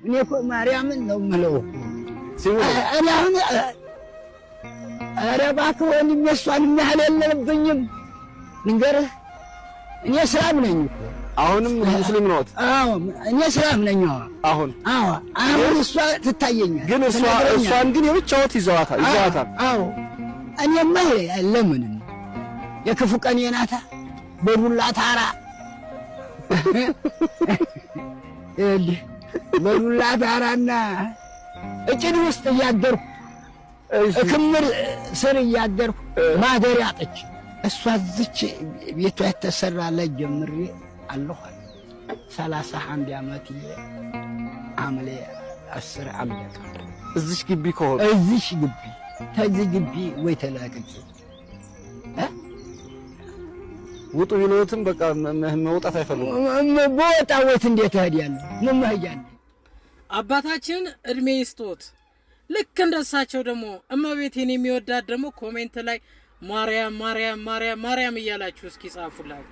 እኔ እኮ ማርያምን ነው የምለው ሲሙ እኔ አሁን ኧረ እባክህ ወንድሜ እሷን የሚያህል የለብኝም ልንገርህ እኔ እስላም ነኝ እኮ አሁንም ሙስሊም ነዎት? አዎ እኔ እስላም ነኝ አሁን አሁን እሷ ትታየኛለች ግን እሷን ግን የብቻዎት ይዘዋታል አዎ እኔማ ለምን የክፉ ቀን የናታ በዱላ ታራ በዱላ ታራና እጭድ ውስጥ እያደርኩ ክምር ስር እያደርኩ ማደሪያ አጥቼ እሷ እዚች ቤቷ የተሰራለት ጀምሬ አለሁ 31 ዓመት ሐምሌ 10 ዓመት እዚች ግቢ ከሆነ እዚች ግቢ ተዚህ ግቢ ወይ ተላቀቂ ውጡ ቢሎትም በቃ መውጣት አይፈልጉም። በወጣ ወት እንዴት ሄዳለሁ? ምን መሄጃለሁ? አባታችን እድሜ ይስጦት። ልክ እንደሳቸው ደግሞ እመቤቴን የሚወዳት ደግሞ ኮሜንት ላይ ማርያም ማርያም ማርያም ማርያም እያላችሁ እስኪ ጻፉላት።